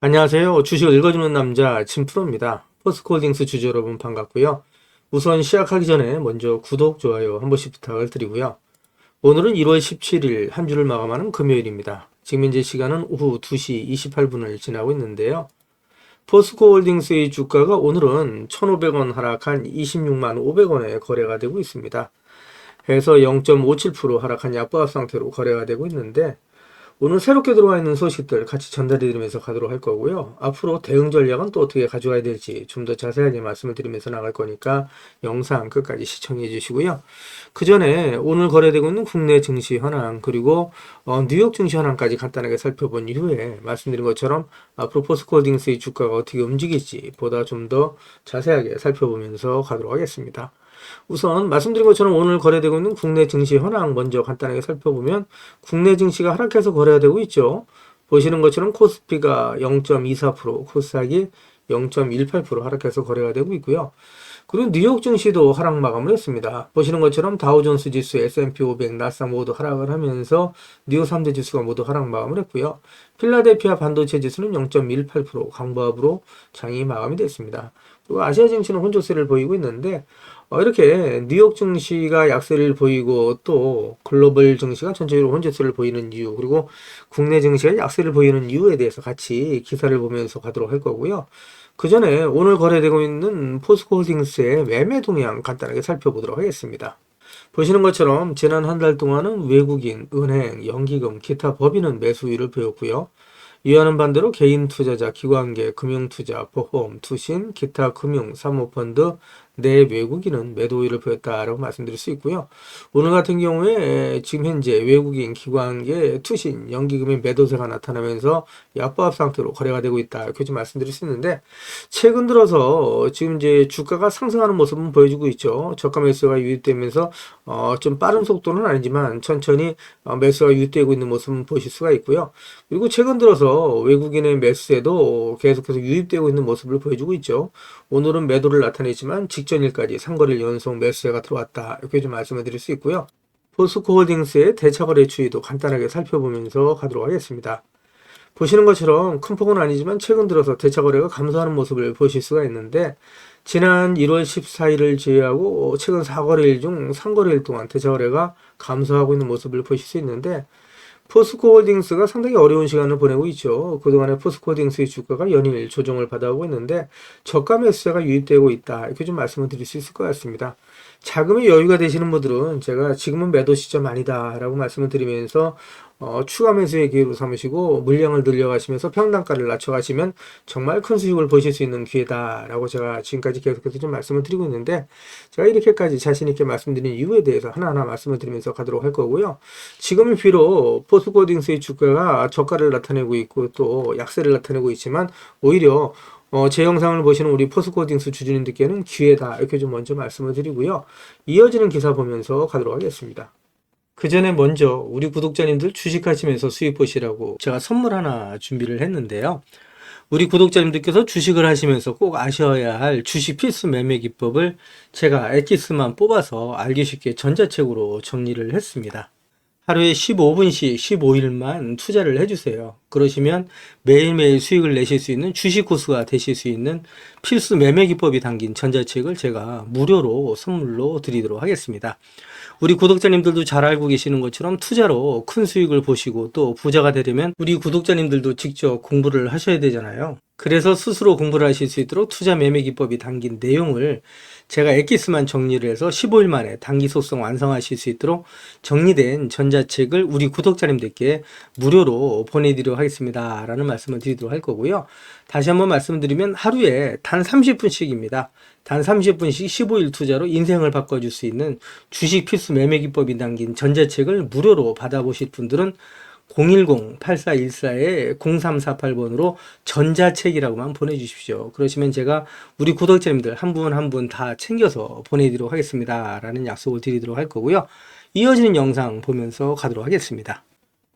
안녕하세요. 주식을 읽어주는 남자 진프로입니다. 포스코홀딩스 주주 여러분 반갑고요. 우선 시작하기 전에 먼저 구독, 좋아요 한 번씩 부탁을 드리고요. 오늘은 1월 17일 한 주를 마감하는 금요일입니다. 지금 현재 시간은 오후 2시 28분을 지나고 있는데요. 포스코홀딩스의 주가가 오늘은 1,500원 하락한 26만 500원에 거래가 되고 있습니다. 해서 0.57% 하락한 약보합 상태로 거래가 되고 있는데 오늘 새롭게 들어와 있는 소식들 같이 전달해 드리면서 가도록 할 거고요. 앞으로 대응 전략은 또 어떻게 가져가야 될지 좀 더 자세하게 말씀을 드리면서 나갈 거니까 영상 끝까지 시청해 주시고요. 그 전에 오늘 거래되고 있는 국내 증시 현황 그리고 뉴욕 증시 현황까지 간단하게 살펴본 이후에 말씀드린 것처럼 앞으로 포스코홀딩스의 주가가 어떻게 움직일지 보다 좀 더 자세하게 살펴보면서 가도록 하겠습니다. 우선 말씀드린 것처럼 오늘 거래되고 있는 국내 증시 현황 먼저 간단하게 살펴보면 국내 증시가 하락해서 거래가 되고 있죠. 보시는 것처럼 코스피가 0.24%, 코스닥이 0.18% 하락해서 거래가 되고 있고요. 그리고 뉴욕 증시도 하락 마감을 했습니다. 보시는 것처럼 다우존스 지수, S&P 500, 나스닥 모두 하락을 하면서 뉴욕 3대 지수가 모두 하락 마감을 했고요. 필라델피아 반도체 지수는 0.18% 강보합으로 장이 마감이 됐습니다. 그리고 아시아 증시는 혼조세를 보이고 있는데 이렇게 뉴욕 증시가 약세를 보이고 또 글로벌 증시가 전체적으로 혼조세를 보이는 이유 그리고 국내 증시가 약세를 보이는 이유에 대해서 같이 기사를 보면서 가도록 할 거고요. 그 전에 오늘 거래되고 있는 포스코홀딩스의 매매 동향 간단하게 살펴보도록 하겠습니다. 보시는 것처럼 지난 한 달 동안은 외국인, 은행, 연기금, 기타 법인은 매수율을 보였고요. 이와는 반대로 개인 투자자, 기관계, 금융투자, 보험, 투신, 기타 금융, 사모펀드, 내 외국인은 매도율을 보였다라고 말씀드릴 수 있고요. 오늘 같은 경우에 지금 현재 외국인, 기관계, 투신, 연기금의 매도세가 나타나면서 약보합 상태로 거래가 되고 있다. 이렇게 좀 말씀드릴 수 있는데 최근 들어서 지금 이제 주가가 상승하는 모습은 보여주고 있죠. 저가 매수가 유입되면서 좀 빠른 속도는 아니지만 천천히 매수가 유입되고 있는 모습은 보실 수가 있고요. 그리고 최근 들어서 외국인의 매수세도 계속해서 유입되고 있는 모습을 보여주고 있죠. 오늘은 매도를 나타내지만 직전일까지 상거래일 연속 매수세가 들어왔다. 이렇게 좀 말씀을 드릴 수 있고요. 포스코홀딩스의 대차거래 추이도 간단하게 살펴보면서 가도록 하겠습니다. 보시는 것처럼 큰 폭은 아니지만 최근 들어서 대차거래가 감소하는 모습을 보실 수가 있는데 지난 1월 14일을 제외하고 최근 4거래일 중 3거래일 동안 대차거래가 감소하고 있는 모습을 보실 수 있는데 포스코홀딩스가 상당히 어려운 시간을 보내고 있죠. 그동안에 포스코홀딩스의 주가가 연일 조정을 받아오고 있는데 저가 매수세가 유입되고 있다. 이렇게 좀 말씀을 드릴 수 있을 것 같습니다. 자금의 여유가 되시는 분들은 제가 지금은 매도 시점 아니다 라고 말씀을 드리면서 추가 매수의 기회로 삼으시고 물량을 늘려가시면서 평단가를 낮춰가시면 정말 큰 수익을 보실 수 있는 기회다 라고 제가 지금까지 계속해서 좀 말씀을 드리고 있는데 제가 이렇게까지 자신있게 말씀드린 이유에 대해서 하나하나 말씀을 드리면서 가도록 할 거고요. 지금은 비록 포스코홀딩스의 주가가 저가를 나타내고 있고 또 약세를 나타내고 있지만 오히려 제 영상을 보시는 우리 포스코홀딩스 주주님들께는 기회다 이렇게 좀 먼저 말씀을 드리고요. 이어지는 기사 보면서 가도록 하겠습니다. 그 전에 먼저 우리 구독자님들 주식하시면서 수익 보시라고 제가 선물 하나 준비를 했는데요. 우리 구독자님들께서 주식을 하시면서 꼭 아셔야 할 주식 필수 매매 기법을 제가 엑기스만 뽑아서 알기 쉽게 전자책으로 정리를 했습니다. 하루에 15분씩 15일만 투자를 해주세요. 그러시면 매일매일 수익을 내실 수 있는 주식 고수가 되실 수 있는 필수 매매 기법이 담긴 전자책을 제가 무료로 선물로 드리도록 하겠습니다. 우리 구독자님들도 잘 알고 계시는 것처럼 투자로 큰 수익을 보시고 또 부자가 되려면 우리 구독자님들도 직접 공부를 하셔야 되잖아요. 그래서 스스로 공부를 하실 수 있도록 투자 매매 기법이 담긴 내용을 제가 엑기스만 정리를 해서 15일 만에 단기 속성 완성하실 수 있도록 정리된 전자책을 우리 구독자님들께 무료로 보내드리도록 하겠습니다. 라는 말씀을 드리도록 할 거고요. 다시 한번 말씀드리면 하루에 단 30분씩입니다. 단 30분씩 15일 투자로 인생을 바꿔줄 수 있는 주식 필수 매매 기법이 담긴 전자책을 무료로 받아보실 분들은 010-8414-0348번으로 전자책이라고만 보내주십시오. 그러시면 제가 우리 구독자님들 한 분 한 분 다 챙겨서 보내드리도록 하겠습니다. 라는 약속을 드리도록 할 거고요. 이어지는 영상 보면서 가도록 하겠습니다.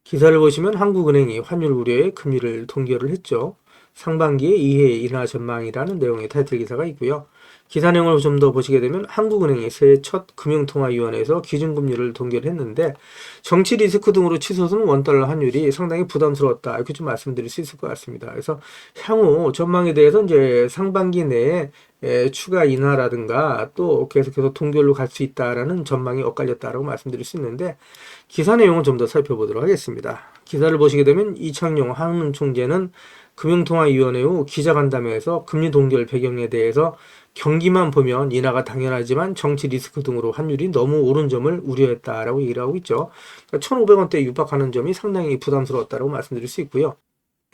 기사를 보시면 한국은행이 환율 우려에 금리를 동결을 했죠. 상반기에 2회 인하 전망이라는 내용의 타이틀 기사가 있고요. 기사 내용을 좀 더 보시게 되면 한국은행이 새해 첫 금융통화위원회에서 기준금리를 동결했는데 정치 리스크 등으로 치솟은 원달러 환율이 상당히 부담스러웠다. 이렇게 좀 말씀드릴 수 있을 것 같습니다. 그래서 향후 전망에 대해서 이제 상반기 내에 추가 인하라든가 또 계속해서 동결로 갈 수 있다라는 전망이 엇갈렸다라고 말씀드릴 수 있는데 기사 내용을 좀 더 살펴보도록 하겠습니다. 기사를 보시게 되면 이창용 한은총 총재는 금융통화위원회 후 기자간담회에서 금리 동결 배경에 대해서 경기만 보면 인하가 당연하지만 정치 리스크 등으로 환율이 너무 오른 점을 우려했다라고 얘기를 하고 있죠. 그러니까 1,500원대에 육박하는 점이 상당히 부담스러웠다고 말씀드릴 수 있고요.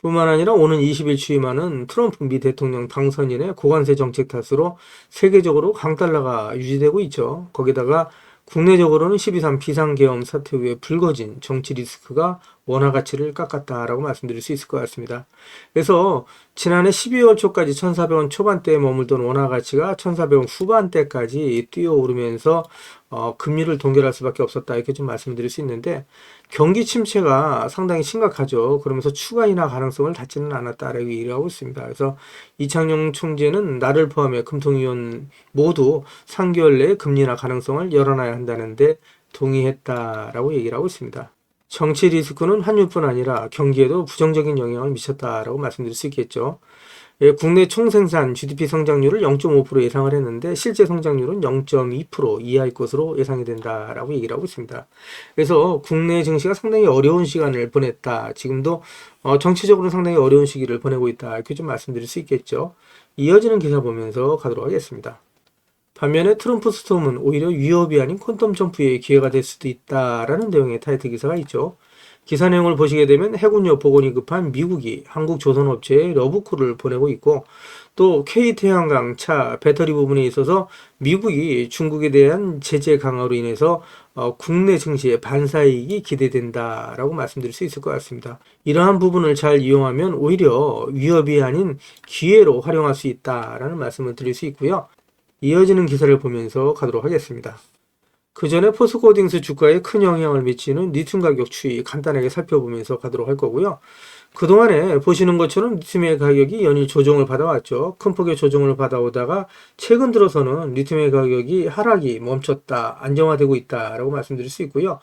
뿐만 아니라 오는 20일 취임하는 트럼프 미 대통령 당선인의 고관세 정책 탓으로 세계적으로 강달러가 유지되고 있죠. 거기다가 국내적으로는 12.3 비상계엄 사태 후에 불거진 정치 리스크가 원화 가치를 깎았다라고 말씀드릴 수 있을 것 같습니다. 그래서 지난해 12월 초까지 1,400원 초반대에 머물던 원화 가치가 1,400원 후반대까지 뛰어오르면서 금리를 동결할 수밖에 없었다 이렇게 좀 말씀드릴 수 있는데 경기 침체가 상당히 심각하죠. 그러면서 추가 인하 가능성을 닫지는 않았다라고 얘기를 하고 있습니다. 그래서 이창용 총재는 나를 포함해 금통위원 모두 3개월 내에 금리 인하 가능성을 열어놔야 한다는데 동의했다라고 얘기를 하고 있습니다. 정치 리스크는 환율뿐 아니라 경기에도 부정적인 영향을 미쳤다라고 말씀드릴 수 있겠죠. 국내 총생산 GDP 성장률을 0.5% 예상을 했는데 실제 성장률은 0.2% 이하일 것으로 예상이 된다라고 얘기를 하고 있습니다. 그래서 국내 증시가 상당히 어려운 시간을 보냈다. 지금도 정치적으로 상당히 어려운 시기를 보내고 있다. 이렇게 좀 말씀드릴 수 있겠죠. 이어지는 기사 보면서 가도록 하겠습니다. 반면에 트럼프 스톰은 오히려 위협이 아닌 퀀텀 점프의 기회가 될 수도 있다라는 내용의 타이틀 기사가 있죠. 기사 내용을 보시게 되면 해군력 복원이 급한 미국이 한국 조선업체에 러브콜을 보내고 있고 또 K태양광 차 배터리 부분에 있어서 미국이 중국에 대한 제재 강화로 인해서 국내 증시의 반사이익이 기대된다라고 말씀드릴 수 있을 것 같습니다. 이러한 부분을 잘 이용하면 오히려 위협이 아닌 기회로 활용할 수 있다라는 말씀을 드릴 수 있고요. 이어지는 기사를 보면서 가도록 하겠습니다. 그 전에 포스코딩스 주가에 큰 영향을 미치는 리튬 가격 추이 간단하게 살펴보면서 가도록 할 거고요. 그동안에 보시는 것처럼 리튬의 가격이 연일 조정을 받아왔죠. 큰 폭의 조정을 받아오다가 최근 들어서는 리튬의 가격이 하락이 멈췄다, 안정화되고 있다라고 말씀드릴 수 있고요.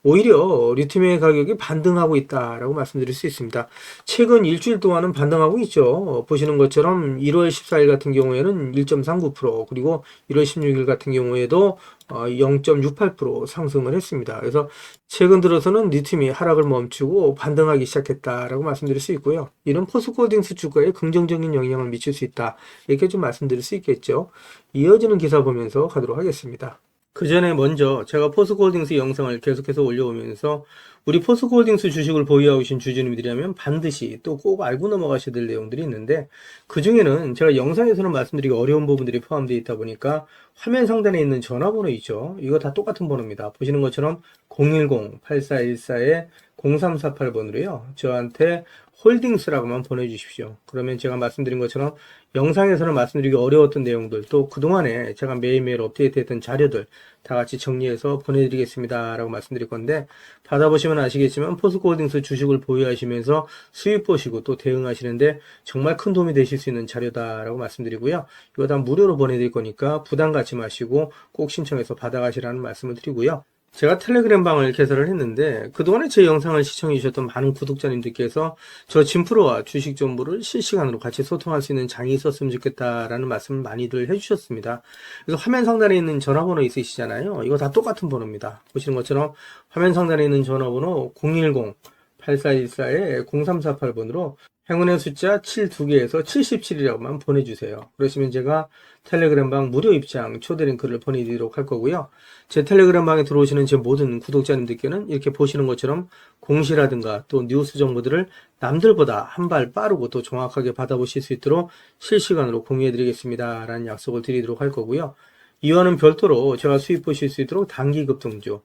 오히려 리튬의 가격이 반등하고 있다라고 말씀드릴 수 있습니다. 최근 일주일 동안은 반등하고 있죠. 보시는 것처럼 1월 14일 같은 경우에는 1.39% 그리고 1월 16일 같은 경우에도 0.68% 상승을 했습니다. 그래서 최근 들어서는 리튬이 하락을 멈추고 반등하기 시작했다라고 말씀드릴 수 있고요. 이런 포스코홀딩스 주가에 긍정적인 영향을 미칠 수 있다. 이렇게 좀 말씀드릴 수 있겠죠. 이어지는 기사 보면서 가도록 하겠습니다. 그 전에 먼저 제가 포스코홀딩스 영상을 계속해서 올려오면서 우리 포스코홀딩스 주식을 보유하고 계신 주주님들이라면 반드시 또 꼭 알고 넘어가셔야 될 내용들이 있는데 그 중에는 제가 영상에서는 말씀드리기 어려운 부분들이 포함되어 있다 보니까 화면 상단에 있는 전화번호 있죠. 이거 다 똑같은 번호입니다. 보시는 것처럼 010-8414-0348번으로요. 저한테 홀딩스라고만 보내주십시오. 그러면 제가 말씀드린 것처럼 영상에서는 말씀드리기 어려웠던 내용들 또 그동안에 제가 매일매일 업데이트했던 자료들 다 같이 정리해서 보내드리겠습니다 라고 말씀드릴 건데 받아보시면 아시겠지만 포스코홀딩스 주식을 보유하시면서 수익 보시고 또 대응하시는데 정말 큰 도움이 되실 수 있는 자료다라고 말씀드리고요. 이거 다 무료로 보내드릴 거니까 부담 갖지 마시고 꼭 신청해서 받아가시라는 말씀을 드리고요. 제가 텔레그램 방을 개설을 했는데 그동안에 제 영상을 시청해 주셨던 많은 구독자님들께서 저 진프로와 주식 정보를 실시간으로 같이 소통할 수 있는 장이 있었으면 좋겠다라는 말씀을 많이들 해주셨습니다. 그래서 화면 상단에 있는 전화번호 있으시잖아요. 이거 다 똑같은 번호입니다. 보시는 것처럼 화면 상단에 있는 전화번호 010-8414-0348번으로 행운의 숫자 7 2개에서 77이라고만 보내주세요. 그러시면 제가 텔레그램 방 무료 입장 초대 링크를 보내드리도록 할 거고요. 제 텔레그램 방에 들어오시는 제 모든 구독자님들께는 이렇게 보시는 것처럼 공시라든가 또 뉴스 정보들을 남들보다 한 발 빠르고 또 정확하게 받아보실 수 있도록 실시간으로 공유해드리겠습니다. 라는 약속을 드리도록 할 거고요. 이와는 별도로 제가 수익 보실 수 있도록 단기 급등주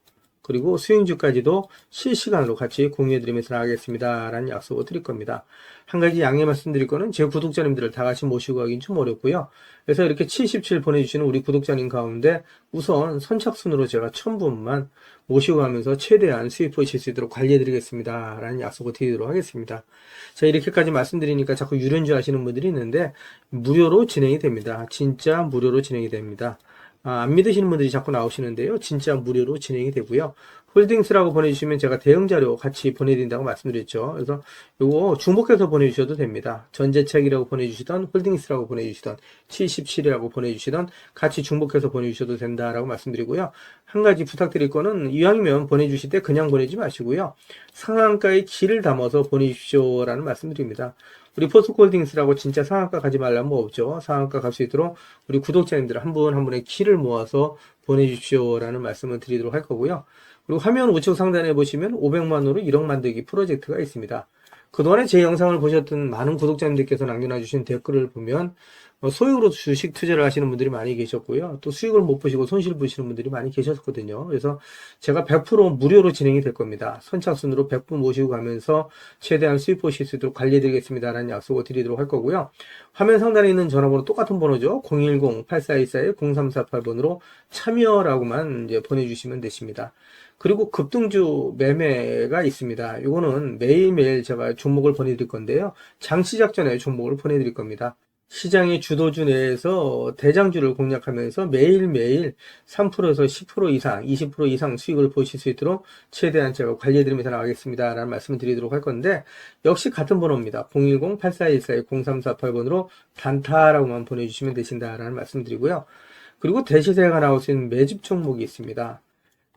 그리고 수익주까지도 실시간으로 같이 공유해드리면서 나가겠습니다 라는 약속을 드릴 겁니다. 한 가지 양해 말씀드릴 거는 제 구독자님들을 다 같이 모시고 가긴 좀 어렵고요. 그래서 이렇게 77 보내주시는 우리 구독자님 가운데 우선 선착순으로 제가 1000분만 모시고 가면서 최대한 수익 보실 수 있도록 관리해드리겠습니다 라는 약속을 드리도록 하겠습니다. 자, 이렇게까지 말씀드리니까 자꾸 유료인 줄 아시는 분들이 있는데 무료로 진행이 됩니다. 진짜 무료로 진행이 됩니다. 안 믿으시는 분들이 자꾸 나오시는데요. 진짜 무료로 진행이 되고요. 홀딩스라고 보내주시면 제가 대응 자료 같이 보내드린다고 말씀드렸죠. 그래서 요거 중복해서 보내주셔도 됩니다. 전재책이라고 보내주시던 홀딩스라고 보내주시던 77이라고 보내주시던 같이 중복해서 보내주셔도 된다라고 말씀드리고요. 한 가지 부탁드릴 거는 이왕이면 보내주실 때 그냥 보내지 마시고요. 상한가에 키를 담아서 보내주십시오라는 말씀드립니다. 우리 포스코홀딩스라고 진짜 상한가 가지 말라는 뭐 없죠. 상한가 갈 수 있도록 우리 구독자님들 한 분 한 분의 키를 모아서 보내주십시오라는 말씀을 드리도록 할 거고요. 그리고 화면 우측 상단에 보시면 500만원으로 1억 만들기 프로젝트가 있습니다. 그동안에 제 영상을 보셨던 많은 구독자님들께서 남겨놔주신 댓글을 보면 소액으로 주식 투자를 하시는 분들이 많이 계셨고요. 또 수익을 못 보시고 손실 보시는 분들이 많이 계셨거든요. 그래서 제가 100% 무료로 진행이 될 겁니다. 선착순으로 100분 모시고 가면서 최대한 수익 보실 수 있도록 관리해드리겠습니다라는 약속을 드리도록 할 거고요. 화면 상단에 있는 전화번호 똑같은 번호죠. 010-8424-0348번으로 참여라고만 이제 보내주시면 되십니다. 그리고 급등주 매매가 있습니다. 이거는 매일매일 제가 종목을 보내드릴 건데요. 장 시작 전에 종목을 보내드릴 겁니다. 시장의 주도주 내에서 대장주를 공략하면서 매일매일 3%에서 10% 이상, 20% 이상 수익을 보실 수 있도록 최대한 제가 관리해드리면서 나가겠습니다 라는 말씀을 드리도록 할 건데, 역시 같은 번호입니다. 010-8414-0348번으로 단타라고만 보내주시면 되신다라는 말씀 드리고요. 그리고 대시세가 나올 수 있는 매집 종목이 있습니다.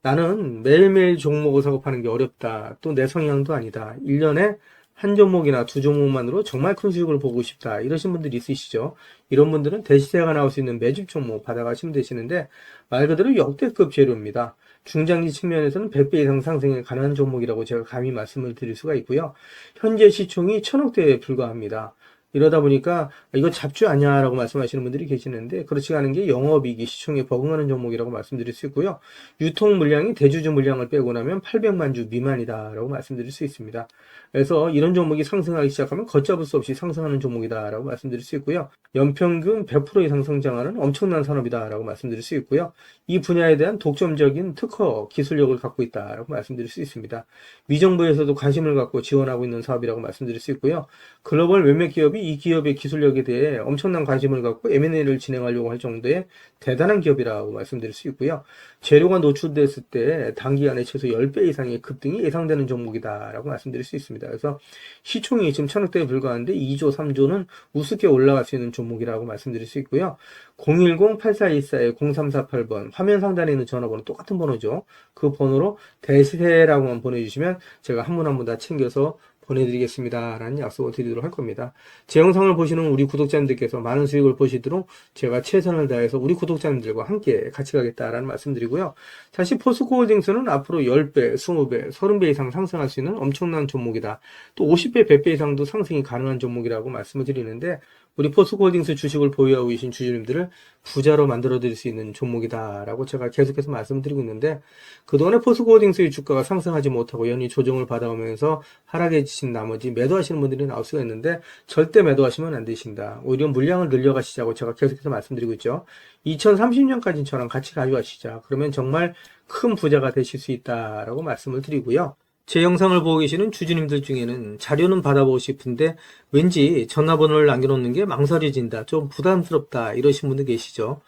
나는 매일매일 종목을 사고 파는 게 어렵다. 또 내 성향도 아니다. 1년에 한 종목이나 두 종목만으로 정말 큰 수익을 보고 싶다. 이러신 분들이 있으시죠. 이런 분들은 대시세가 나올 수 있는 매집 종목 받아가시면 되시는데, 말 그대로 역대급 재료입니다. 중장기 측면에서는 100배 이상 상승에 가능한 종목이라고 제가 감히 말씀을 드릴 수가 있고요. 현재 시총이 1000억대에 불과합니다. 이러다 보니까 이거 잡주 아니야 라고 말씀하시는 분들이 계시는데, 그렇지 않은 게 영업이익이 시총에 버금가는 종목이라고 말씀드릴 수 있고요. 유통 물량이 대주주 물량을 빼고 나면 800만 주 미만이다 라고 말씀드릴 수 있습니다. 그래서 이런 종목이 상승하기 시작하면 걷잡을 수 없이 상승하는 종목이다 라고 말씀드릴 수 있고요. 연평균 100% 이상 성장하는 엄청난 산업이다 라고 말씀드릴 수 있고요. 이 분야에 대한 독점적인 특허 기술력을 갖고 있다 라고 말씀드릴 수 있습니다. 미정부에서도 관심을 갖고 지원하고 있는 사업이라고 말씀드릴 수 있고요. 글로벌 몇몇 기업이 이 기업의 기술력에 대해 엄청난 관심을 갖고 M&A를 진행하려고 할 정도의 대단한 기업이라고 말씀드릴 수 있고요. 재료가 노출됐을 때 단기간에 최소 10배 이상의 급등이 예상되는 종목이다라고 말씀드릴 수 있습니다. 그래서 시총이 지금 1000억대에 불과한데 2조, 3조는 우습게 올라갈 수 있는 종목이라고 말씀드릴 수 있고요. 010-8424-0348번 화면 상단에 있는 전화번호 똑같은 번호죠. 그 번호로 대시세라고만 보내주시면 제가 한 분 한 분 다 챙겨서 보내드리겠습니다 라는 약속을 드리도록 할 겁니다. 제 영상을 보시는 우리 구독자님들께서 많은 수익을 보시도록 제가 최선을 다해서 우리 구독자님들과 함께 같이 가겠다라는 말씀드리고요. 사실 포스코홀딩스는 앞으로 10배, 20배, 30배 이상 상승할 수 있는 엄청난 종목이다. 또 50배, 100배 이상도 상승이 가능한 종목이라고 말씀을 드리는데, 우리 포스코홀딩스 주식을 보유하고 계신 주주님들을 부자로 만들어 드릴 수 있는 종목이다 라고 제가 계속해서 말씀을 드리고 있는데, 그동안에 포스코홀딩스의 주가가 상승하지 못하고 연이 조정을 받아오면서 하락해지신 나머지 매도하시는 분들이 나올 수가 있는데, 절대 매도하시면 안 되신다. 오히려 물량을 늘려가시자고 제가 계속해서 말씀드리고 있죠. 2030년까지는 저랑 같이 가져가시자. 그러면 정말 큰 부자가 되실 수 있다라고 말씀을 드리고요. 제 영상을 보고 계시는 주주님들 중에는 자료는 받아보고 싶은데 왠지 전화번호를 남겨놓는 게 망설여진다, 좀 부담스럽다 이러신 분들 계시죠.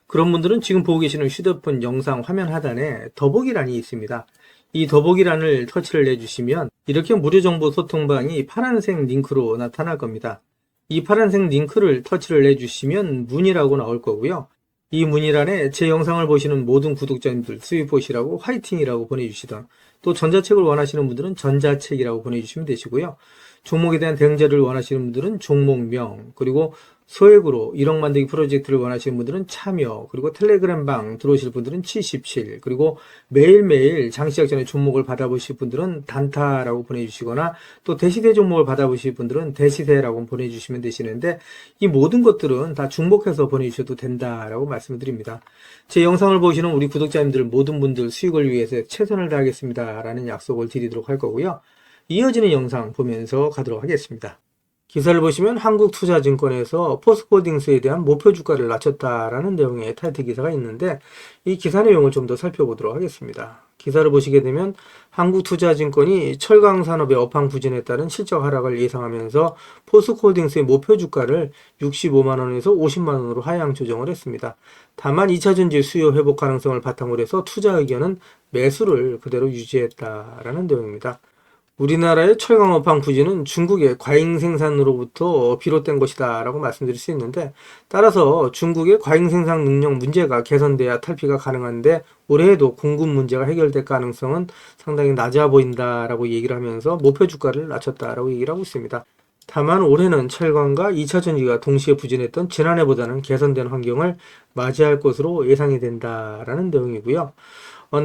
그런 분들은 지금 보고 계시는 휴대폰 영상 화면 하단에 더보기란이 있습니다. 이 더보기란을 터치를 해주시면 이렇게 무료정보 소통방이 파란색 링크로 나타날 겁니다. 이 파란색 링크를 터치를 해주시면 문의라고 나올 거고요. 이 문의란에 제 영상을 보시는 모든 구독자님들 수익 보시라고 화이팅이라고 보내주시던, 또 전자책을 원하시는 분들은 전자책이라고 보내주시면 되시고요. 종목에 대한 대응자를 원하시는 분들은 종목명, 그리고 소액으로 1억 만들기 프로젝트를 원하시는 분들은 참여, 그리고 텔레그램 방 들어오실 분들은 77, 그리고 매일매일 장시작 전에 종목을 받아보실 분들은 단타라고 보내주시거나 또 대시대 종목을 받아보실 분들은 대시대라고 보내주시면 되시는데, 이 모든 것들은 다 중복해서 보내주셔도 된다라고 말씀을 드립니다. 제 영상을 보시는 우리 구독자님들 모든 분들 수익을 위해서 최선을 다하겠습니다 라는 약속을 드리도록 할 거고요. 이어지는 영상 보면서 가도록 하겠습니다. 기사를 보시면 한국투자증권에서 포스코홀딩스에 대한 목표 주가를 낮췄다라는 내용의 타이틀 기사가 있는데, 이 기사 내용을 좀 더 살펴보도록 하겠습니다. 기사를 보시게 되면 한국투자증권이 철강산업의 업황 부진에 따른 실적 하락을 예상하면서 포스코홀딩스의 목표 주가를 65만원에서 50만원으로 하향 조정을 했습니다. 다만 2차전지 수요 회복 가능성을 바탕으로 해서 투자 의견은 매수를 그대로 유지했다라는 내용입니다. 우리나라의 철강 업황 부진은 중국의 과잉 생산으로부터 비롯된 것이다 라고 말씀드릴 수 있는데, 따라서 중국의 과잉 생산 능력 문제가 개선돼야 탈피가 가능한데 올해에도 공급 문제가 해결될 가능성은 상당히 낮아 보인다 라고 얘기를 하면서 목표 주가를 낮췄다 라고 얘기를 하고 있습니다. 다만 올해는 철강과 2차전지가 동시에 부진했던 지난해보다는 개선된 환경을 맞이할 것으로 예상이 된다라는 내용이고요.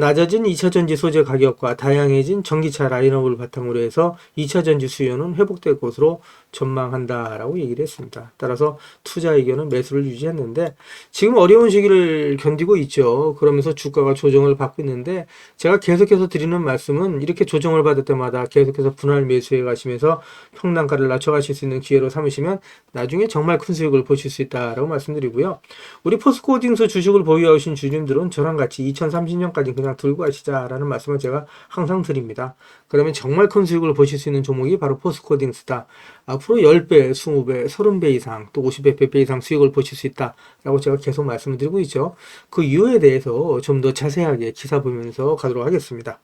낮아진 2차전지 소재 가격과 다양해진 전기차 라인업을 바탕으로 해서 2차전지 수요는 회복될 것으로 전망한다라고 얘기를 했습니다. 따라서 투자 의견은 매수를 유지했는데, 지금 어려운 시기를 견디고 있죠. 그러면서 주가가 조정을 받고 있는데, 제가 계속해서 드리는 말씀은 이렇게 조정을 받을 때마다 계속해서 분할 매수해 가시면서 평단가를 낮춰가실 수 있는 기회로 삼으시면 나중에 정말 큰 수익을 보실 수 있다라고 말씀드리고요. 우리 포스코홀딩스 주식을 보유하신 주주님들은 저랑 같이 2030년까지 그냥 들고 가시자라는 말씀을 제가 항상 드립니다. 그러면 정말 큰 수익을 보실 수 있는 종목이 바로 포스코홀딩스다. 앞으로 10배, 20배, 30배 이상, 또 50배, 100배 이상 수익을 보실 수 있다라고 제가 계속 말씀을 드리고 있죠. 그 이유에 대해서 좀 더 자세하게 기사 보면서 가도록 하겠습니다.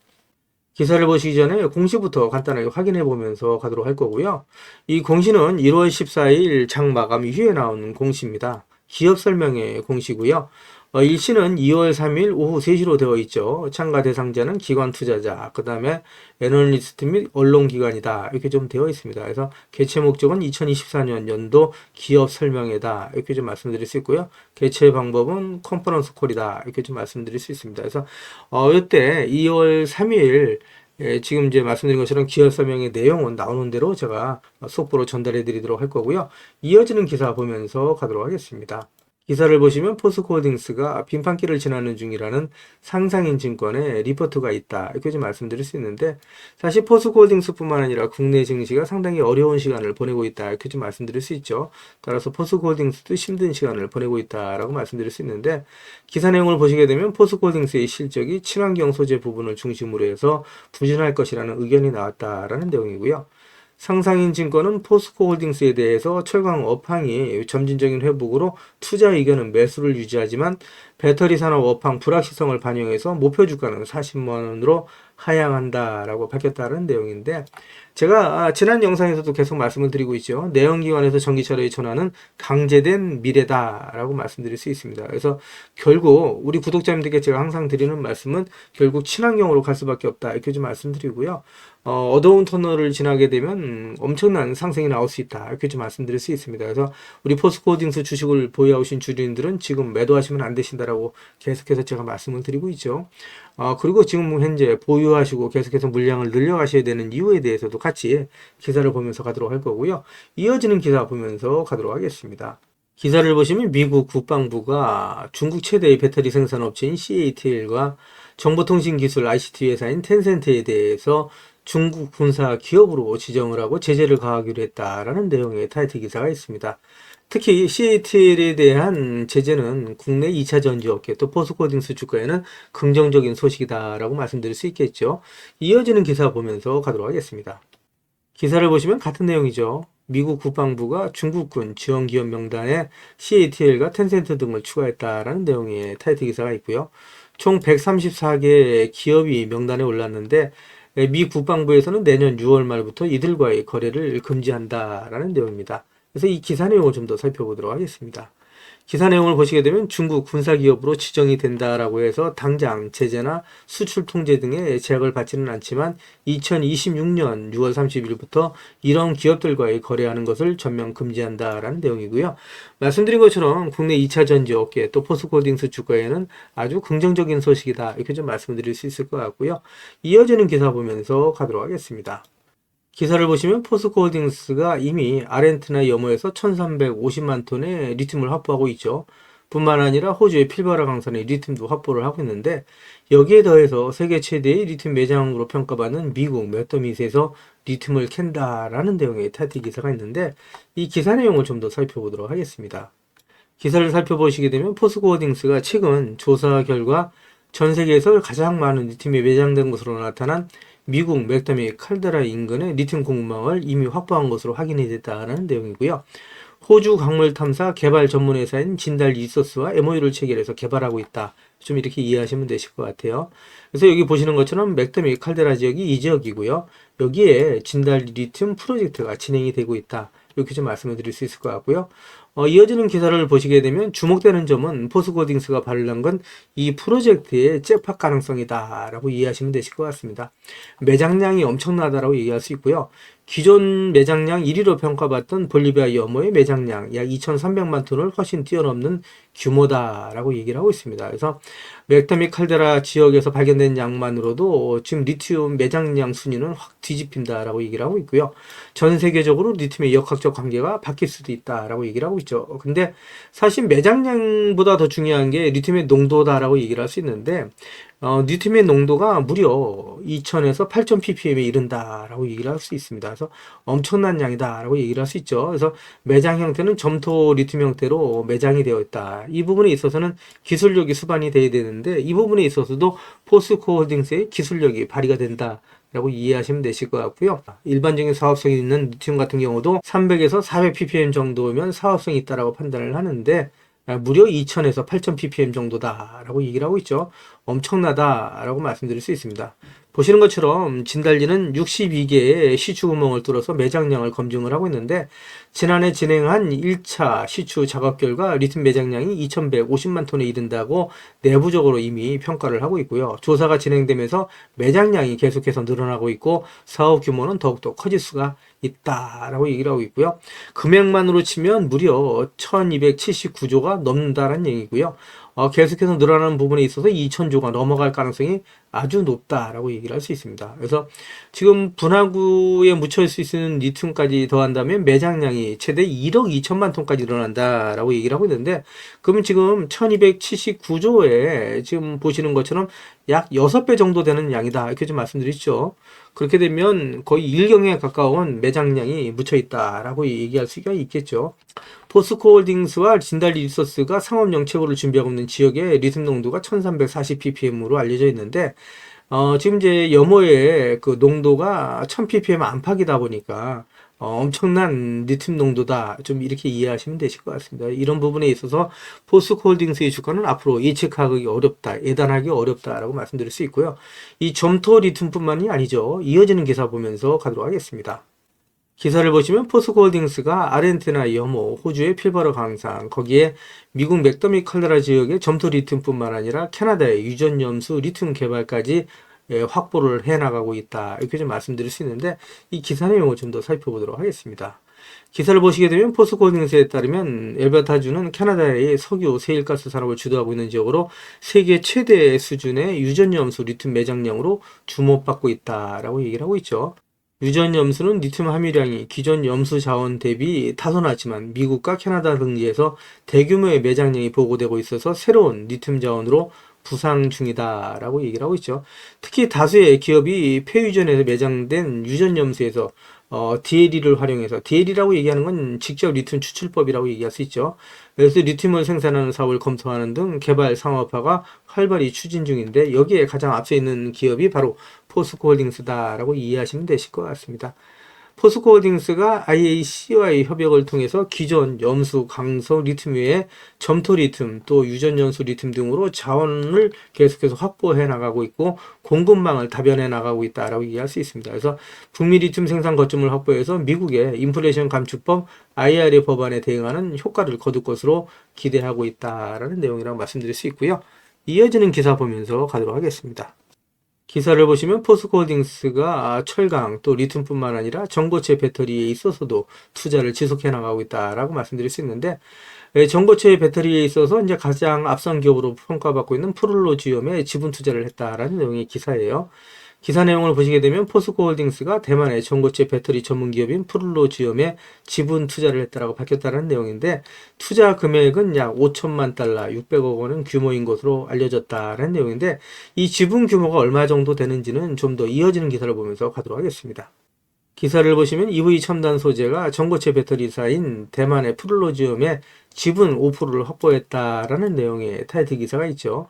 기사를 보시기 전에 공시부터 간단하게 확인해 보면서 가도록 할 거고요. 이 공시는 1월 14일 장 마감 이후에 나온 공시입니다. 기업 설명의 공시고요. 일시는 2월 3일 오후 3시로 되어 있죠. 참가 대상자는 기관 투자자, 그 다음에 애널리스트 및 언론기관이다 이렇게 좀 되어 있습니다. 그래서 개최 목적은 2024년 연도 기업 설명회다 이렇게 좀 말씀드릴 수 있고요. 개최 방법은 컨퍼런스 콜이다 이렇게 좀 말씀드릴 수 있습니다. 그래서 이때 2월 3일 지금 이제 말씀드린 것처럼 기업 설명의 내용은 나오는 대로 제가 속보로 전달해 드리도록 할 거고요. 이어지는 기사 보면서 가도록 하겠습니다. 기사를 보시면 포스코홀딩스가 빈판기를 지나는 중이라는 상상인 증권에 리포트가 있다 이렇게 좀 말씀드릴 수 있는데, 사실 포스코홀딩스뿐만 아니라 국내 증시가 상당히 어려운 시간을 보내고 있다 이렇게 좀 말씀드릴 수 있죠. 따라서 포스코홀딩스도 힘든 시간을 보내고 있다라고 말씀드릴 수 있는데, 기사 내용을 보시게 되면 포스코홀딩스의 실적이 친환경 소재 부분을 중심으로 해서 부진할 것이라는 의견이 나왔다라는 내용이고요. 상상인 증권은 포스코홀딩스에 대해서 철강 업황이 점진적인 회복으로 투자 의견은 매수를 유지하지만 배터리 산업 업황 불확실성을 반영해서 목표 주가는 40만원으로 하향한다라고 밝혔다는 내용인데, 제가 지난 영상에서도 계속 말씀을 드리고 있죠. 내연기관에서 전기차로의 전환은 강제된 미래다라고 말씀드릴 수 있습니다. 그래서 결국 우리 구독자님들께 제가 항상 드리는 말씀은 결국 친환경으로 갈 수밖에 없다 이렇게 좀 말씀드리고요. 어두운 터널을 지나게 되면 엄청난 상승이 나올 수 있다 이렇게 좀 말씀드릴 수 있습니다. 그래서 우리 포스코홀딩스 주식을 보유하신 주주님들은 지금 매도하시면 안 되신다라고 계속해서 제가 말씀을 드리고 있죠. 그리고 지금 현재 보유하시고 계속해서 물량을 늘려가셔야 되는 이유에 대해서도 같이 기사를 보면서 가도록 할 거고요. 이어지는 기사 보면서 가도록 하겠습니다. 기사를 보시면 미국 국방부가 중국 최대의 배터리 생산 업체인 CATL과 정보통신기술 ICT 회사인 텐센트에 대해서 중국 군사 기업으로 지정을 하고 제재를 가하기로 했다라는 내용의 타이틀 기사가 있습니다. 특히 CATL에 대한 제재는 국내 2차 전지업계 또 포스코홀딩스 주가에는 긍정적인 소식이다라고 말씀드릴 수 있겠죠. 이어지는 기사 보면서 가도록 하겠습니다. 기사를 보시면 같은 내용이죠. 미국 국방부가 중국군 지원기업 명단에 CATL과 텐센트 등을 추가했다라는 내용의 타이틀 기사가 있고요. 총 134개의 기업이 명단에 올랐는데, 미 국방부에서는 내년 6월 말부터 이들과의 거래를 금지한다라는 내용입니다. 그래서 이 기사 내용을 좀 더 살펴보도록 하겠습니다. 기사 내용을 보시게 되면 중국 군사기업으로 지정이 된다라고 해서 당장 제재나 수출 통제 등의 제약을 받지는 않지만 2026년 6월 30일부터 이런 기업들과의 거래하는 것을 전면 금지한다라는 내용이고요. 말씀드린 것처럼 국내 2차 전지 업계 또 포스코홀딩스 주가에는 아주 긍정적인 소식이다, 이렇게 좀 말씀드릴 수 있을 것 같고요. 이어지는 기사 보면서 가도록 하겠습니다. 기사를 보시면 포스코홀딩스가 이미 아르헨티나 염호에서 1350만 톤의 리튬을 확보하고 있죠. 뿐만 아니라 호주의 필바라 강산에 리튬도 확보를 하고 있는데, 여기에 더해서 세계 최대의 리튬 매장으로 평가받는 미국 맷더밋에서 리튬을 캔다라는 내용의 타이틀 기사가 있는데, 이 기사 내용을 좀 더 살펴보도록 하겠습니다. 기사를 살펴보시게 되면 포스코홀딩스가 최근 조사 결과 전 세계에서 가장 많은 리튬이 매장된 것으로 나타난 미국 맥더밋 칼데라 인근의 리튬 공급망을 이미 확보한 것으로 확인이 됐다는 내용이고요. 호주 광물 탐사 개발 전문 회사인 진달 리소스와 MOU를 체결해서 개발하고 있다, 좀 이렇게 이해하시면 되실 것 같아요. 그래서 여기 보시는 것처럼 맥더밋 칼데라 지역이 이 지역이고요. 여기에 진달 리튬 프로젝트가 진행이 되고 있다, 이렇게 좀 말씀을 드릴 수 있을 것 같고요. 이어지는 기사를 보시게 되면 주목되는 점은 포스코홀딩스가 발표한 건 이 프로젝트의 잭팟 가능성이다 라고 이해하시면 되실 것 같습니다. 매장량이 엄청나다라고 얘기할 수 있고요. 기존 매장량 1위로 평가받던 볼리비아 염호의 매장량 약 2300만 톤을 훨씬 뛰어넘는 규모다라고 얘기를 하고 있습니다. 그래서 맥더밋 칼데라 지역에서 발견된 양만으로도 지금 리튬 매장량 순위는 확 뒤집힌다라고 얘기를 하고 있고요. 전 세계적으로 리튬의 역학적 관계가 바뀔 수도 있다라고 얘기를 하고 있죠. 근데 사실 매장량보다 더 중요한 게 리튬의 농도다라고 얘기를 할 수 있는데, 리튬의 농도가 무려 2000에서 8000 ppm에 이른다라고 얘기를 할 수 있습니다. 그래서 엄청난 양이다라고 얘기를 할 수 있죠. 그래서 매장 형태는 점토 리튬 형태로 매장이 되어 있다. 이 부분에 있어서는 기술력이 수반이 돼야 되는데, 이 부분에 있어서도 포스코홀딩스의 기술력이 발휘가 된다 라고 이해하시면 되실 것 같고요. 일반적인 사업성이 있는 리튬 같은 경우도 300에서 400 ppm 정도면 사업성이 있다라고 판단을 하는데, 무려 2000에서 8000 ppm 정도다라고 얘기를 하고 있죠. 엄청나다라고 말씀드릴 수 있습니다. 보시는 것처럼 진달리는 62개의 시추 구멍을 뚫어서 매장량을 검증을 하고 있는데, 지난해 진행한 1차 시추 작업 결과 리튬 매장량이 2150만 톤에 이른다고 내부적으로 이미 평가를 하고 있고요. 조사가 진행되면서 매장량이 계속해서 늘어나고 있고 사업 규모는 더욱더 커질 수가 있다라고 얘기를 하고 있고요. 금액만으로 치면 무려 1279조가 넘는다는 얘기고요. 계속해서 늘어나는 부분에 있어서 2000조가 넘어갈 가능성이 아주 높다라고 얘기를 할 수 있습니다. 그래서 지금 분화구에 묻힐 수 있는 리튬까지 더한다면 매장량이 최대 1억 2천만 톤까지 늘어난다라고 얘기를 하고 있는데, 그러면 지금 1279조에 지금 보시는 것처럼 약 6배 정도 되는 양이다, 이렇게 좀 말씀드리죠. 그렇게 되면 거의 1경에 가까운 매장량이 묻혀 있다라고 얘기할 수가 있겠죠. 포스코홀딩스와 진달리 리소스가 상업용 채굴을 준비하고 있는 지역의 리튬 농도가 1340 ppm으로 알려져 있는데, 지금 이제 염호의 그 농도가 1000 ppm 안팎이다 보니까 엄청난 리튬 농도다, 좀 이렇게 이해하시면 되실 것 같습니다. 이런 부분에 있어서 포스코홀딩스의 주가는 앞으로 예측하기 어렵다, 예단하기 어렵다라고 말씀드릴 수 있고요. 이 점토 리튬뿐만이 아니죠. 이어지는 기사 보면서 가도록 하겠습니다. 기사를 보시면 포스코홀딩스가 아르헨티나 염호, 호주의 필버러 강산, 거기에 미국 맥더밋 칼데라 지역의 점토 리튬뿐만 아니라 캐나다의 유전염수 리튬 개발까지 확보를 해나가고 있다, 이렇게 좀 말씀드릴 수 있는데, 이 기사 내용을 좀 더 살펴보도록 하겠습니다. 기사를 보시게 되면 포스코홀딩스에 따르면 엘버타주는 캐나다의 석유, 세일가스 산업을 주도하고 있는 지역으로 세계 최대 수준의 유전염수 리튬 매장량으로 주목받고 있다라고 얘기를 하고 있죠. 유전염수는 리튬 함유량이 기존 염수 자원 대비 다소 낮지만 미국과 캐나다 등지에서 대규모의 매장량이 보고되고 있어서 새로운 리튬 자원으로 부상 중이다라고 얘기를 하고 있죠. 특히 다수의 기업이 폐유전에서 매장된 유전염수에서 DLE를 활용해서, DLE라고 얘기하는 건 직접 리튬 추출법이라고 얘기할 수 있죠. 그래서 리튬을 생산하는 사업을 검토하는 등 개발 상업화가 활발히 추진 중인데, 여기에 가장 앞서 있는 기업이 바로 포스코홀딩스다라고 이해하시면 되실 것 같습니다. 포스코홀딩스가 IAC와의 협약을 통해서 기존 염수, 강성 리튬 외에 점토 리튬, 또 유전 연소 리튬 등으로 자원을 계속해서 확보해 나가고 있고 공급망을 다변해 나가고 있다라고 이해할 수 있습니다. 그래서 북미 리튬 생산 거점을 확보해서 미국의 인플레이션 감축법 IRA 법안에 대응하는 효과를 거둘 것으로 기대하고 있다라는 내용이라고 말씀드릴 수 있고요. 이어지는 기사 보면서 가도록 하겠습니다. 기사를 보시면 포스코홀딩스가 철강 또 리튬뿐만 아니라 전고체 배터리에 있어서도 투자를 지속해 나가고 있다라고 말씀드릴 수 있는데, 전고체 배터리에 있어서 이제 가장 앞선 기업으로 평가받고 있는 프롤로지엄에 지분 투자를 했다라는 내용의 기사예요. 기사 내용을 보시게 되면 포스코홀딩스가 대만의 전고체 배터리 전문 기업인 프롤로지엄에 지분 투자를 했다라고 밝혔다는 내용인데, 투자 금액은 약 5천만 달러, 600억 원은 규모인 것으로 알려졌다는 내용인데, 이 지분 규모가 얼마 정도 되는지는 좀 더 이어지는 기사를 보면서 가도록 하겠습니다. 기사를 보시면 EV 첨단 소재가 전고체 배터리사인 대만의 프롤로지엄에 지분 5%를 확보했다라는 내용의 타이틀 기사가 있죠.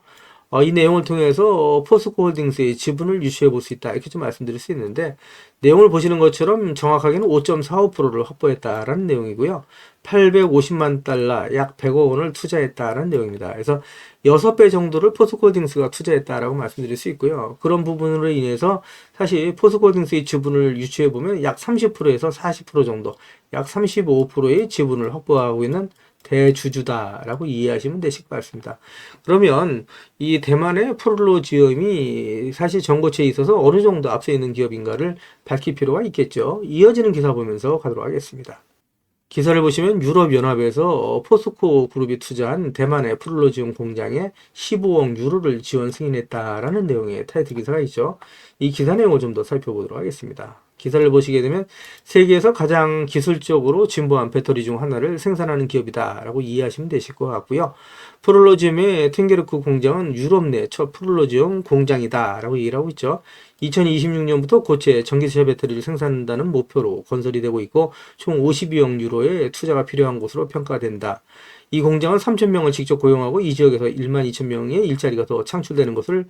이 내용을 통해서 포스코홀딩스의 지분을 유추해 볼 수 있다, 이렇게 좀 말씀드릴 수 있는데, 내용을 보시는 것처럼 정확하게는 5.45%를 확보했다라는 내용이고요. 850만 달러, 약 100억 원을 투자했다라는 내용입니다. 그래서 6배 정도를 포스코홀딩스가 투자했다라고 말씀드릴 수 있고요. 그런 부분으로 인해서 사실 포스코홀딩스의 지분을 유추해 보면 약 30%에서 40% 정도, 약 35%의 지분을 확보하고 있는 대주주다라고 이해하시면 되실 것 같습니다. 그러면 이 대만의 프롤로지엄이 사실 전고체에 있어서 어느 정도 앞서 있는 기업인가를 밝힐 필요가 있겠죠. 이어지는 기사 보면서 가도록 하겠습니다. 기사를 보시면 유럽연합에서 포스코 그룹이 투자한 대만의 프롤로지엄 공장에 15억 유로를 지원 승인했다라는 내용의 타이틀 기사가 있죠. 이 기사 내용을 좀 더 살펴보도록 하겠습니다. 기사를 보시게 되면 세계에서 가장 기술적으로 진보한 배터리 중 하나를 생산하는 기업이다라고 이해하시면 되실 것 같고요. 프롤로지엄의 팅게르크 공장은 유럽 내 첫 프롤로지엄 공장이다라고 이해를 하고 있죠. 2026년부터 고체 전기차 배터리를 생산한다는 목표로 건설이 되고 있고 총 52억 유로의 투자가 필요한 곳으로 평가된다. 이 공장은 3,000명을 직접 고용하고 이 지역에서 1만 2천 명의 일자리가 더 창출되는 것을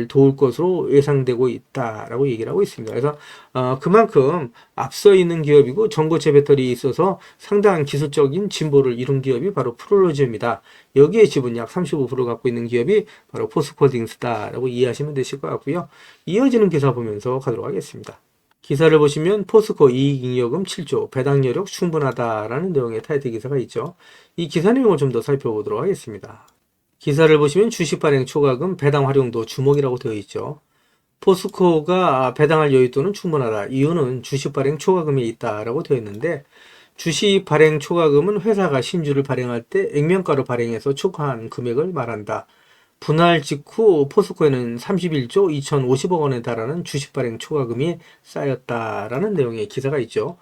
도울 것으로 예상되고 있다라고 얘기를 하고 있습니다. 그래서 그만큼 앞서 있는 기업이고 전고체 배터리에 있어서 상당한 기술적인 진보를 이룬 기업이 바로 프롤로지엄이다. 여기에 지분 약 35% 갖고 있는 기업이 바로 포스코홀딩스다라고 이해하시면 되실 것 같고요. 이어지는 기사 보면서 가도록 하겠습니다. 기사를 보시면 포스코 이익잉여금 7조, 배당 여력 충분하다라는 내용의 타이틀 기사가 있죠. 이 기사 내용을 좀 더 살펴보도록 하겠습니다. 기사를 보시면 주식 발행 초과금, 배당 활용도 주목이라고 되어 있죠. 포스코가 배당할 여윳돈은 충분하다. 이유는 주식 발행 초과금이 있다라고 되어 있는데, 주식 발행 초과금은 회사가 신주를 발행할 때 액면가로 발행해서 초과한 금액을 말한다. 분할 직후 포스코에는 31조 2,050억 원에 달하는 주식 발행 초과금이 쌓였다라는 내용의 기사가 있죠.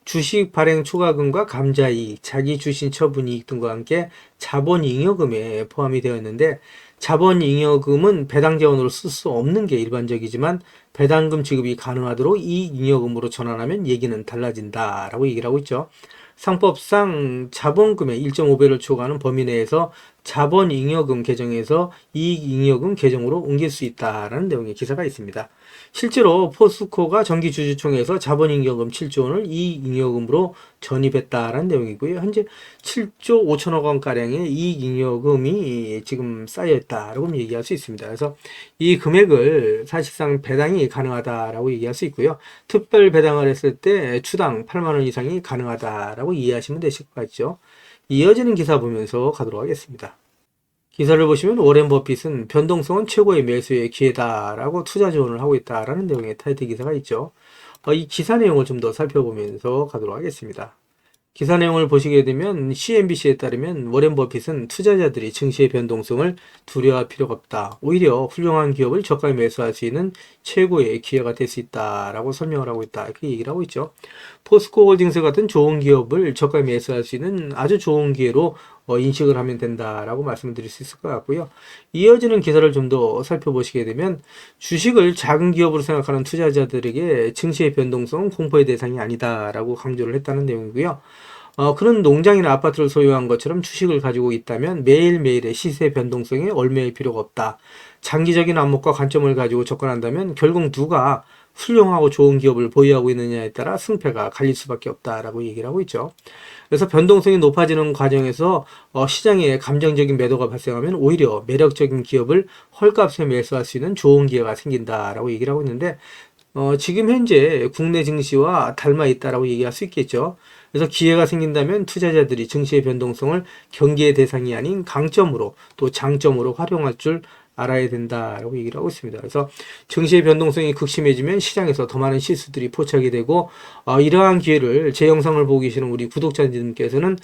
주식 발행 초과금과 감자이익, 자기 주신 처분이익 등과 함께 자본잉여금에 포함이 되어 있는데, 자본잉여금은 배당 자원으로 쓸 수 없는 게 일반적이지만 배당금 지급이 가능하도록 이익잉여금으로 전환하면 얘기는 달라진다라고 얘기를 하고 있죠. 상법상 자본금의 1.5배를 초과하는 범위 내에서 자본잉여금 계정에서 이익잉여금 계정으로 옮길 수 있다라는 내용의 기사가 있습니다. 실제로 포스코가 정기주주총회에서 자본잉여금 7조 원을 이익잉여금으로 전입했다라는 내용이고요. 현재 7조 5천억 원가량의 이익잉여금이 지금 쌓여있다라고 얘기할 수 있습니다. 그래서 이 금액을 사실상 배당이 가능하다라고 얘기할 수 있고요. 특별 배당을 했을 때 추당 8만 원 이상이 가능하다라고 이해하시면 되실 것 같죠. 이어지는 기사 보면서 가도록 하겠습니다. 기사를 보시면 워렌 버핏은 변동성은 최고의 매수의 기회다라고 투자 조언을 하고 있다라는 내용의 타이틀 기사가 있죠. 이 기사 내용을 좀 더 살펴보면서 가도록 하겠습니다. 기사 내용을 보시게 되면 CNBC에 따르면 워렌 버핏은 투자자들이 증시의 변동성을 두려워할 필요가 없다. 오히려 훌륭한 기업을 저가에 매수할 수 있는 최고의 기회가 될 수 있다라고 설명을 하고 있다. 이렇게 얘기를 하고 있죠. 포스코홀딩스 같은 좋은 기업을 저가에 매수할 수 있는 아주 좋은 기회로 인식을 하면 된다라고 말씀을 드릴 수 있을 것 같고요. 이어지는 기사를 좀 더 살펴보시게 되면 주식을 작은 기업으로 생각하는 투자자들에게 증시의 변동성은 공포의 대상이 아니다라고 강조를 했다는 내용이고요. 그런 농장이나 아파트를 소유한 것처럼 주식을 가지고 있다면 매일매일의 시세 변동성에 얽매일 필요가 없다. 장기적인 안목과 관점을 가지고 접근한다면 결국 누가 훌륭하고 좋은 기업을 보유하고 있느냐에 따라 승패가 갈릴 수밖에 없다라고 얘기를 하고 있죠. 그래서 변동성이 높아지는 과정에서 시장에 감정적인 매도가 발생하면 오히려 매력적인 기업을 헐값에 매수할 수 있는 좋은 기회가 생긴다라고 얘기를 하고 있는데 지금 현재 국내 증시와 닮아 있다라고 얘기할 수 있겠죠. 그래서 기회가 생긴다면 투자자들이 증시의 변동성을 경계의 대상이 아닌 강점으로 또 장점으로 활용할 줄 알아야 된다라고 얘기를 하고 있습니다. 그래서 증시의 변동성이 극심해지면 시장에서 더 많은 실수들이 포착이 되고 이러한 기회를 제 영상을 보고 계시는 우리 구독자님께서는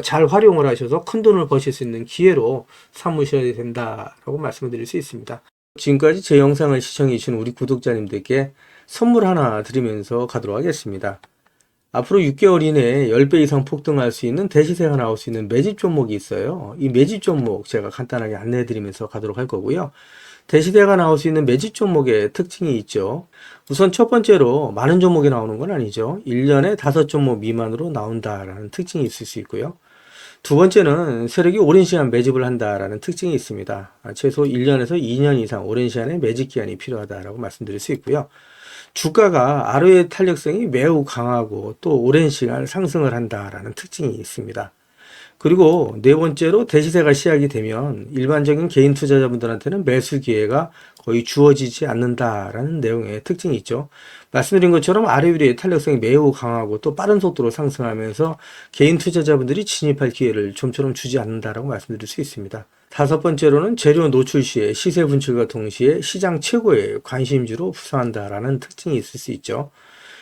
잘 활용을 하셔서 큰 돈을 버실 수 있는 기회로 삼으셔야 된다라고 말씀을 드릴 수 있습니다. 지금까지 제 영상을 시청해 주신 우리 구독자님들께 선물 하나 드리면서 가도록 하겠습니다. 앞으로 6개월 이내에 10배 이상 폭등할 수 있는 대시세가 나올 수 있는 매집 종목이 있어요. 이 매집 종목 제가 간단하게 안내해 드리면서 가도록 할 거고요. 대시세가 나올 수 있는 매집 종목의 특징이 있죠. 우선 첫 번째로 많은 종목이 나오는 건 아니죠. 1년에 5종목 미만으로 나온다라는 특징이 있을 수 있고요. 두 번째는 세력이 오랜 시간 매집을 한다라는 특징이 있습니다. 최소 1년에서 2년 이상 오랜 시간의 매집 기간이 필요하다라고 말씀드릴 수 있고요. 주가가 ROE 탄력성이 매우 강하고 또 오랜 시간 상승을 한다라는 특징이 있습니다. 그리고 네 번째로 대시세가 시작이 되면 일반적인 개인 투자자분들한테는 매수 기회가 거의 주어지지 않는다라는 내용의 특징이 있죠. 말씀드린 것처럼 ROE의 탄력성이 매우 강하고 또 빠른 속도로 상승하면서 개인 투자자분들이 진입할 기회를 좀처럼 주지 않는다라고 말씀드릴 수 있습니다. 다섯 번째로는 재료 노출 시에 시세 분출과 동시에 시장 최고의 관심주로 부상한다라는 특징이 있을 수 있죠.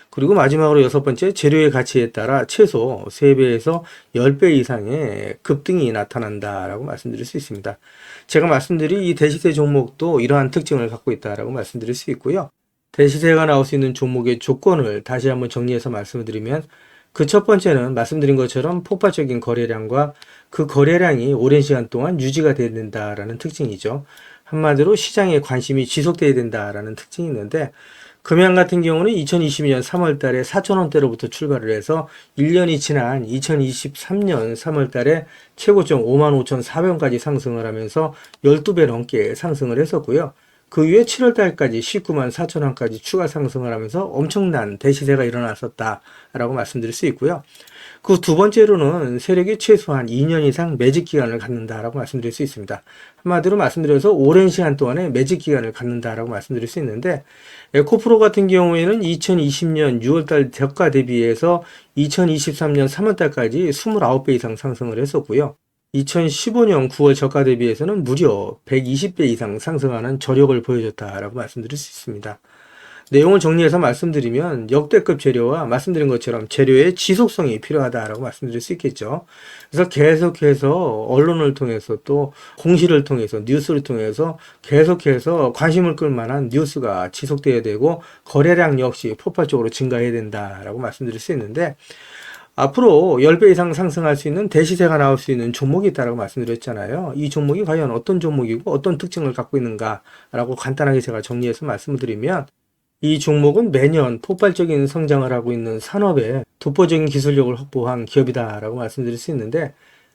그리고 마지막으로 여섯 번째, 재료의 가치에 따라 최소 3배에서 10배 이상의 급등이 나타난다라고 말씀드릴 수 있습니다. 제가 말씀드린 이 대시세 종목도 이러한 특징을 갖고 있다라고 말씀드릴 수 있고요. 대시세가 나올 수 있는 종목의 조건을 다시 한번 정리해서 말씀을 드리면 그 첫 번째는 말씀드린 것처럼 폭발적인 거래량과 그 거래량이 오랜 시간 동안 유지가 돼야 된다라는 특징이죠. 한마디로 시장에 관심이 지속돼야 된다라는 특징이 있는데 금양 같은 경우는 2022년 3월 달에 4,000원대로부터 출발을 해서 1년이 지난 2023년 3월 달에 최고점 55,400원까지 상승을 하면서 12배 넘게 상승을 했었고요. 그 이후에 7월 달까지 194,000원까지 추가 상승을 하면서 엄청난 대시세가 일어났었다라고 말씀드릴 수 있고요. 그 두 번째로는 세력이 최소한 2년 이상 매집 기간을 갖는다라고 말씀드릴 수 있습니다. 한마디로 말씀드려서 오랜 시간 동안에 매집 기간을 갖는다라고 말씀드릴 수 있는데 에코프로 같은 경우에는 2020년 6월달 저가 대비해서 2023년 3월달까지 29배 이상 상승을 했었고요. 2015년 9월 저가 대비해서는 무려 120배 이상 상승하는 저력을 보여줬다라고 말씀드릴 수 있습니다. 내용을 정리해서 말씀드리면 역대급 재료와 말씀드린 것처럼 재료의 지속성이 필요하다라고 말씀드릴 수 있겠죠. 그래서 계속해서 언론을 통해서 또 공시를 통해서 뉴스를 통해서 계속해서 관심을 끌 만한 뉴스가 지속돼야 되고 거래량 역시 폭발적으로 증가해야 된다라고 말씀드릴 수 있는데 앞으로 10배 이상 상승할 수 있는 대시세가 나올 수 있는 종목이 있다고 말씀드렸잖아요. 이 종목이 과연 어떤 종목이고 어떤 특징을 갖고 있는가라고 간단하게 제가 정리해서 말씀을 드리면 이 종목은 매년 폭발적인 성장을 하고 있는 산업에 독보적인 기술력을 확보한 기업이다라고 말씀드릴 수 있는데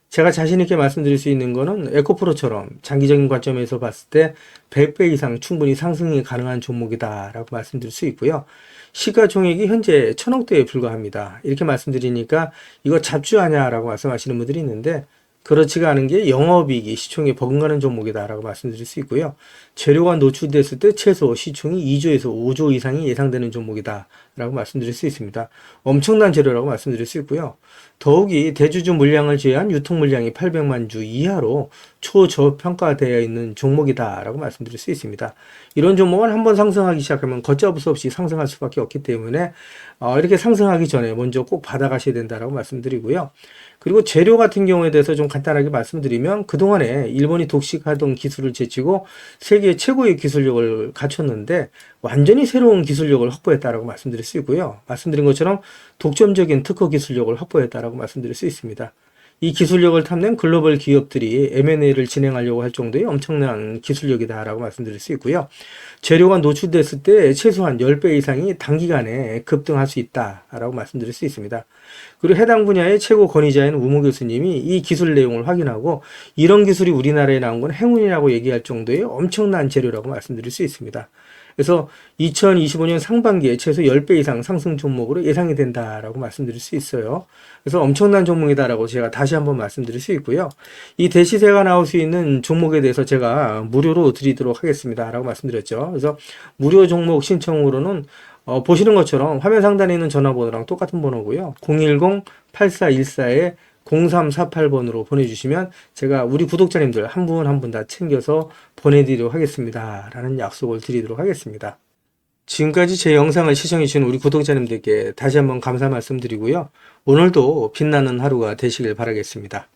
제가 자신 있게 말씀드릴 수 있는 거는 에코프로처럼 장기적인 관점에서 봤을 때 100배 이상 충분히 상승이 가능한 종목이다라고 말씀드릴 수 있고요. 시가총액이 현재 1,000억대에 불과합니다. 이렇게 말씀드리니까 이거 잡주하냐라고 말씀하시는 분들이 있는데 그렇지가 않은 게 영업이익이 시총에 버금가는 종목이다라고 말씀드릴 수 있고요. 재료가 노출됐을 때 최소 시총이 2조에서 5조 이상이 예상되는 종목이다라고 말씀드릴 수 있습니다. 엄청난 재료라고 말씀드릴 수 있고요. 더욱이 대주주 물량을 제외한 유통 물량이 800만 주 이하로 초저평가되어 있는 종목이다라고 말씀드릴 수 있습니다. 이런 종목은 한번 상승하기 시작하면 걷잡을 수 없이 상승할 수밖에 없기 때문에 이렇게 상승하기 전에 먼저 꼭 받아가셔야 된다라고 말씀드리고요. 그리고 재료 같은 경우에 대해서 좀 간단하게 말씀드리면 그동안에 일본이 독식하던 기술을 제치고 세계 최고의 기술력을 갖췄는데 완전히 새로운 기술력을 확보했다라고 말씀드릴 수 있고요. 말씀드린 것처럼 독점적인 특허 기술력을 확보했다라고 말씀드릴 수 있습니다. 이 기술력을 탐낸 글로벌 기업들이 M&A를 진행하려고 할 정도의 엄청난 기술력이다라고 말씀드릴 수 있고요. 재료가 노출됐을 때 최소한 10배 이상이 단기간에 급등할 수 있다라고 말씀드릴 수 있습니다. 그리고 해당 분야의 최고 권위자인 우모 교수님이 이 기술 내용을 확인하고 이런 기술이 우리나라에 나온 건 행운이라고 얘기할 정도의 엄청난 재료라고 말씀드릴 수 있습니다. 그래서 2025년 상반기에 최소 10배 이상 상승 종목으로 예상이 된다라고 말씀드릴 수 있어요. 그래서 엄청난 종목이다라고 제가 다시 한번 말씀드릴 수 있고요. 이 대시세가 나올 수 있는 종목에 대해서 제가 무료로 드리도록 하겠습니다라고 말씀드렸죠. 그래서 무료 종목 신청으로는 보시는 것처럼 화면 상단에 있는 전화번호랑 똑같은 번호고요. 010-8414-0348번으로 보내주시면 제가 우리 구독자님들 한 분 한 분 다 챙겨서 보내드리도록 하겠습니다. 라는 약속을 드리도록 하겠습니다. 지금까지 제 영상을 시청해주신 우리 구독자님들께 다시 한번 감사 말씀드리고요. 오늘도 빛나는 하루가 되시길 바라겠습니다.